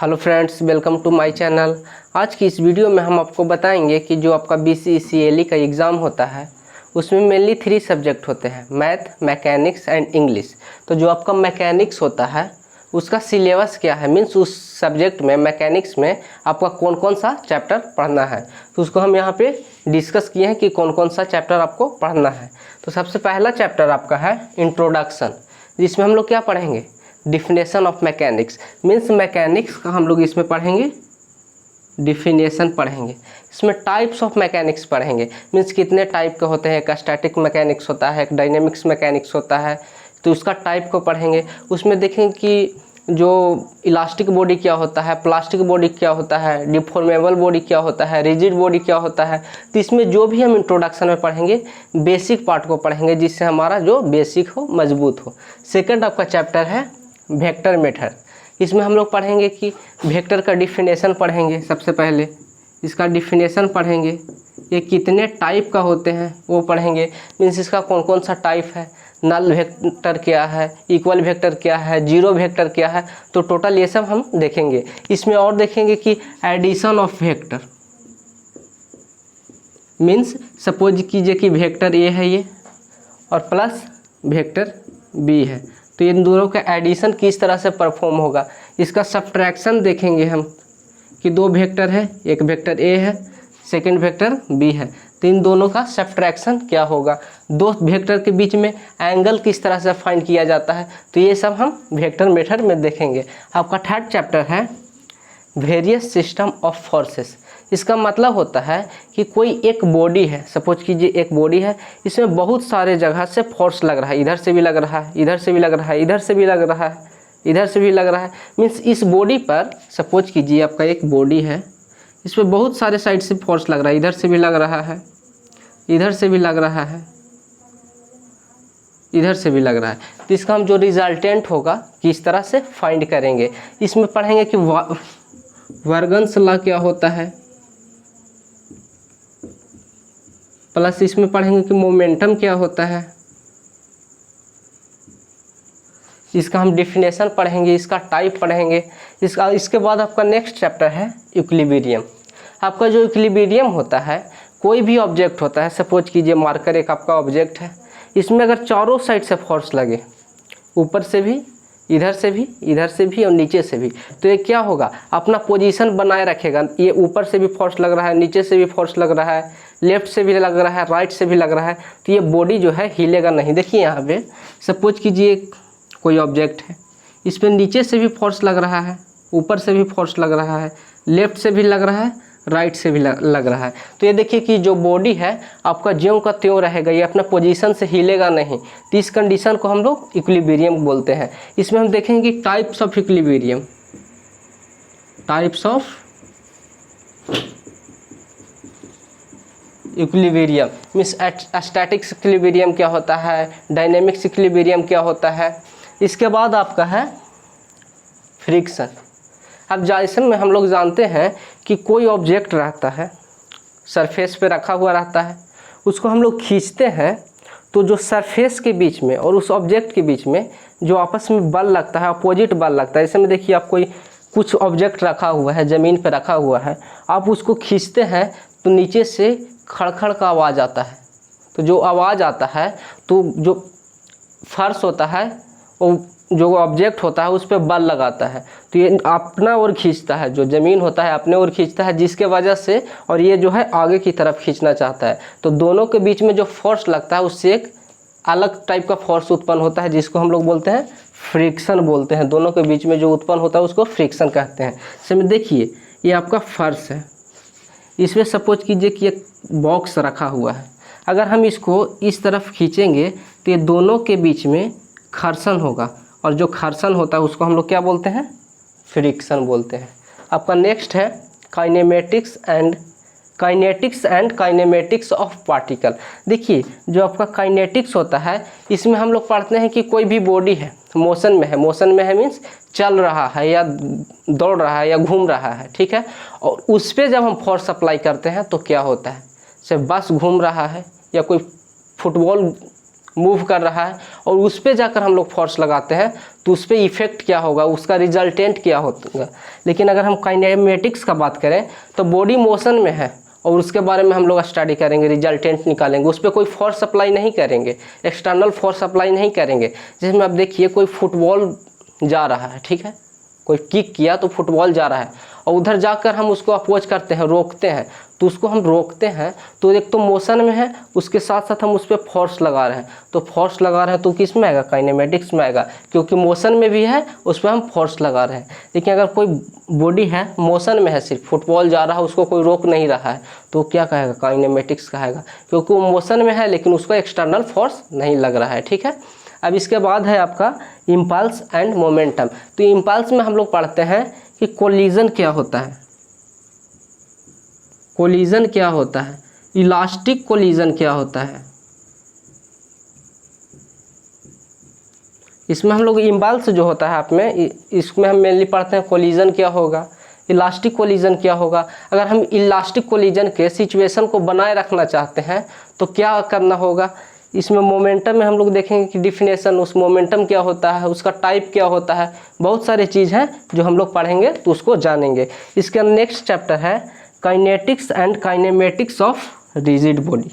Hello friends, welcome to my channel. आज की इस वीडियो में हम आपको बताएंगे कि जो आपका BCCLE का एग्ज़ाम होता है उसमें मेनली 3 सब्जेक्ट होते हैं, मैथ, मैकेनिक्स एंड इंग्लिश। तो जो आपका मैकेनिक्स होता है उसका सिलेबस क्या है, मीन्स उस सब्जेक्ट में मैकेनिक्स में आपका कौन कौन सा चैप्टर पढ़ना है, तो उसको हम यहाँ पे डिस्कस किए हैं कि कौन कौन सा चैप्टर आपको पढ़ना है। तो सबसे पहला चैप्टर आपका है इंट्रोडक्शन, जिसमें हम लोग क्या पढ़ेंगे, definition of mechanics. Means mechanics का हम लोग इसमें पढ़ेंगे डिफिनेशन पढ़ेंगे। इसमें टाइप्स ऑफ मैकेनिक्स पढ़ेंगे, मीन्स कितने टाइप के होते हैं। एक स्टैटिक मैकेनिक्स होता है, एक डायनेमिक्स मैकेनिक्स होता है, तो उसका टाइप को पढ़ेंगे। उसमें देखेंगे कि जो इलास्टिक बॉडी क्या होता है, प्लास्टिक बॉडी क्या होता है, डिफॉर्मेबल बॉडी क्या होता है, रिजिड बॉडी क्या होता है। तो इसमें जो भी हम इंट्रोडक्शन में पढ़ेंगे बेसिक पार्ट को पढ़ेंगे, जिससे हमारा जो बेसिक हो मजबूत हो। सेकंड आपका चैप्टर है वेक्टर मेथड। इसमें हम लोग पढ़ेंगे कि वेक्टर का डिफिनेशन पढ़ेंगे। सबसे पहले इसका डिफिनेशन पढ़ेंगे, ये कितने टाइप का होते हैं वो पढ़ेंगे, मीन्स इसका कौन कौन सा टाइप है, नल वेक्टर क्या है, इक्वल वेक्टर क्या है, जीरो वेक्टर क्या है। तो टोटल ये सब हम देखेंगे। इसमें और देखेंगे कि addition of vector, means suppose कीजिए कि वेक्टर ए है ये और प्लस वेक्टर बी है, तो इन दोनों का एडिशन किस तरह से परफॉर्म होगा। इसका सब्ट्रैक्शन देखेंगे हम कि 2 वेक्टर है, एक वेक्टर ए है, सेकंड वेक्टर बी है, तो इन दोनों का सब्ट्रैक्शन क्या होगा। 2 वेक्टर के बीच में एंगल किस तरह से फाइंड किया जाता है, तो ये सब हम वेक्टर मेथड में देखेंगे। आपका थर्ड चैप्टर है वेरियस सिस्टम ऑफ फोर्सेस। इसका मतलब होता है कि कोई एक बॉडी है, सपोज कीजिए एक बॉडी है, इसमें बहुत सारे जगह से फोर्स लग रहा है, इधर से भी लग रहा है, इधर से भी लग रहा है, इधर से भी लग रहा है, इधर से भी लग रहा है। मीन्स इस बॉडी पर सपोज कीजिए आपका एक बॉडी है, इसमें बहुत सारे साइड से फोर्स लग रहा है, इधर से भी लग रहा है, इधर से भी लग रहा है, इधर से भी लग रहा है। तो इसका हम जो रिजल्टेंट होगा किस तरह से फाइंड करेंगे। इसमें पढ़ेंगे कि वर्गन्स लॉ क्या होता है, प्लस इसमें पढ़ेंगे कि मोमेंटम क्या होता है, इसका हम डिफिनेशन पढ़ेंगे, इसका टाइप पढ़ेंगे। इसके बाद आपका नेक्स्ट चैप्टर है इक्विलिब्रियम। आपका जो इक्विलिब्रियम होता है, कोई भी ऑब्जेक्ट होता है, सपोज कीजिए मार्कर एक आपका ऑब्जेक्ट है, इसमें अगर चारों साइड से फोर्स लगे, ऊपर से भी, इधर से भी, इधर से भी और नीचे से भी, तो ये क्या होगा, अपना पोजीशन बनाए रखेगा। ये ऊपर से भी फोर्स लग रहा है, नीचे से भी फोर्स लग रहा है, लेफ्ट से भी लग रहा है, राइट से भी लग रहा है, तो ये बॉडी जो है हिलेगा नहीं। देखिए यहाँ पे सपोज कीजिए कोई ऑब्जेक्ट है, इस पर नीचे से भी फोर्स लग रहा है, ऊपर से भी फोर्स लग रहा है, लेफ्ट से भी लग रहा है, राइट से भी लग रहा है। तो ये देखिए कि जो बॉडी है आपका ज्यों का त्यों रहेगा, ये अपना पोजीशन से हिलेगा नहीं। तो इस कंडीशन को हम लोग इक्विलिब्रियम बोलते हैं। इसमें हम देखेंगे types of equilibrium. Types of equilibrium means statics equilibrium क्या होता है, डायनेमिक्स इक्विलिब्रियम क्या होता है। इसके बाद आपका है फ्रिक्शन। अब जैसे में हम लोग जानते हैं कि कोई ऑब्जेक्ट रहता है, सरफेस पे रखा हुआ रहता है, उसको हम लोग खींचते हैं, तो जो सरफेस के बीच में और उस ऑब्जेक्ट के बीच में जो आपस में बल लगता है, अपोजिट बल लगता है। इसमें देखिए आप कोई कुछ ऑब्जेक्ट रखा हुआ है, ज़मीन पे रखा हुआ है, आप उसको खींचते हैं तो नीचे से खड़खड़ का आवाज़ आता है। तो जो आवाज़ आता है तो जो फर्श होता है, वो जो ऑब्जेक्ट होता है उस पर बल लगाता है, तो ये अपना ओर खींचता है, जो ज़मीन होता है अपने ओर खींचता है, जिसके वजह से, और ये जो है आगे की तरफ खींचना चाहता है, तो दोनों के बीच में जो फोर्स लगता है उससे एक अलग टाइप का फोर्स उत्पन्न होता है, जिसको हम लोग बोलते हैं फ्रिक्शन बोलते हैं। दोनों के बीच में जो उत्पन्न होता है उसको फ्रिक्शन कहते हैं। इसमें देखिए ये आपका फर्श है, इसमें सपोज कीजिए कि एक बॉक्स रखा हुआ है, अगर हम इसको इस तरफ खींचेंगे तो ये दोनों के बीच में घर्षण होगा, और जो घर्षण होता है उसको हम लोग क्या बोलते हैं, फ्रिक्शन बोलते हैं। आपका नेक्स्ट है kinematics and kinematics of particle. देखिए जो आपका काइनेटिक्स होता है, इसमें हम लोग पढ़ते हैं कि कोई भी बॉडी है मोशन में है, मोशन में है मीन्स चल रहा है या दौड़ रहा है या घूम रहा है, ठीक है, और उस पर जब हम फोर्स अप्लाई करते हैं तो क्या होता है, जैसे बस घूम रहा है या कोई फुटबॉल मूव कर रहा है और उस पर जाकर हम लोग फोर्स लगाते हैं तो उस पर इफेक्ट क्या होगा, उसका रिजल्टेंट क्या होगा। लेकिन अगर हम काइनेमेटिक्स का बात करें तो बॉडी मोशन में है और उसके बारे में हम लोग स्टडी करेंगे, रिजल्टेंट निकालेंगे, उस पर कोई फोर्स अप्लाई नहीं करेंगे, एक्सटर्नल फोर्स अप्लाई नहीं करेंगे। जिसमें आप देखिए कोई फुटबॉल जा रहा है, ठीक है, कोई किक किया तो फुटबॉल जा रहा है और उधर जाकर हम उसको अपोज करते हैं, रोकते हैं, तो उसको हम रोकते हैं तो एक तो मोशन में है, उसके साथ साथ हम उस पर फोर्स लगा रहे हैं। तो फोर्स लगा रहे हैं तो किस में आएगा, काइनेमेटिक्स में आएगा, क्योंकि मोशन में भी है उस पर हम फोर्स लगा रहे हैं। लेकिन अगर कोई बॉडी है मोशन में है, सिर्फ फुटबॉल जा रहा है उसको कोई रोक नहीं रहा है, तो क्या कहेगा, काइनेमेटिक्स कहेगा, क्योंकि वो मोशन में है लेकिन उसको एक्सटर्नल फोर्स नहीं लग रहा है। ठीक है, अब इसके बाद है आपका इम्पल्स एंड मोमेंटम। तो इम्पल्स में हम लोग पढ़ते हैं कि कोलिजन क्या होता है, कोलिजन क्या होता है, इलास्टिक कोलिजन क्या होता है। इसमें हम लोग इम्पल्स जो होता है आप में, इसमें हम मेनली पढ़ते हैं कोलिजन क्या होगा, इलास्टिक कोलिजन क्या होगा। अगर हम इलास्टिक कोलिजन के सिचुएशन को बनाए रखना चाहते हैं तो क्या करना होगा। इसमें मोमेंटम में हम लोग देखेंगे कि डिफिनेशन, उस मोमेंटम क्या होता है, उसका टाइप क्या होता है, बहुत सारे चीज़ हैं जो हम लोग पढ़ेंगे तो उसको जानेंगे। इसका नेक्स्ट चैप्टर है kinetics and kinematics of rigid body.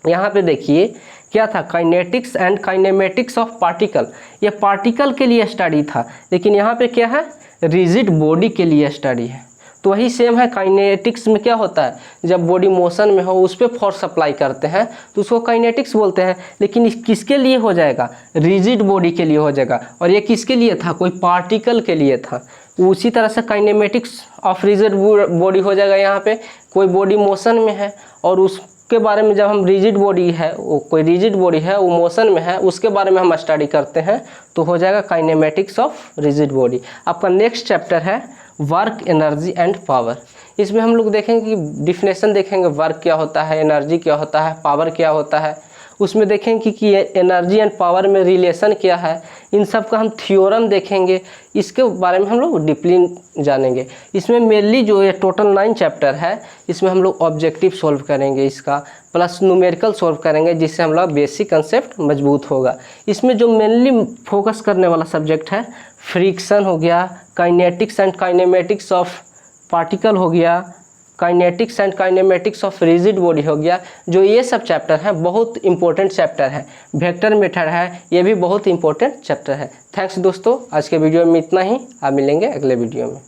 यहाँ पे देखिए क्या था, kinetics and kinematics of particle. ये पार्टिकल के लिए स्टडी था, लेकिन यहाँ पे क्या है, रिजिड बॉडी के लिए स्टडी है। तो वही सेम है, काइनेटिक्स में क्या होता है, जब बॉडी मोशन में हो उस पर फोर्स अप्लाई करते हैं तो उसको काइनेटिक्स बोलते हैं। लेकिन किसके लिए हो जाएगा, रिजिड बॉडी के लिए हो जाएगा। और ये किसके लिए था, कोई पार्टिकल के लिए था। उसी तरह से काइनेमेटिक्स ऑफ रिजिड बॉडी हो जाएगा। यहाँ पे कोई बॉडी मोशन में है और उसके बारे में, जब हम रिजिड बॉडी है, वो कोई रिजिड बॉडी है वो मोशन में है, उसके बारे में हम स्टडी करते हैं तो हो जाएगा काइनेमेटिक्स ऑफ रिजिड बॉडी। आपका नेक्स्ट चैप्टर है वर्क, एनर्जी एंड पावर। इसमें हम लोग देखेंगे कि डिफिनेशन देखेंगे, वर्क क्या होता है, एनर्जी क्या होता है, पावर क्या होता है। उसमें देखेंगे कि एनर्जी एंड पावर में रिलेशन क्या है, इन सब का हम थ्योरम देखेंगे, इसके बारे में हम लोग डीपली जानेंगे। इसमें मेनली जो ये टोटल 9 चैप्टर है, इसमें हम लोग ऑब्जेक्टिव सॉल्व करेंगे इसका, प्लस न्यूमेरिकल सॉल्व करेंगे, जिससे हम लोग बेसिक कंसेप्ट मजबूत होगा। इसमें जो मेनली फोकस करने वाला सब्जेक्ट है, फ्रिक्शन हो गया, kinetics and kinematics of particle हो गया, kinetics and kinematics of rigid body हो गया। जो ये सब चैप्टर हैं बहुत इंपॉर्टेंट चैप्टर है। वेक्टर मेथड है, ये भी बहुत इंपॉर्टेंट चैप्टर है। थैंक्स दोस्तों, आज के वीडियो में इतना ही, आप मिलेंगे अगले वीडियो में।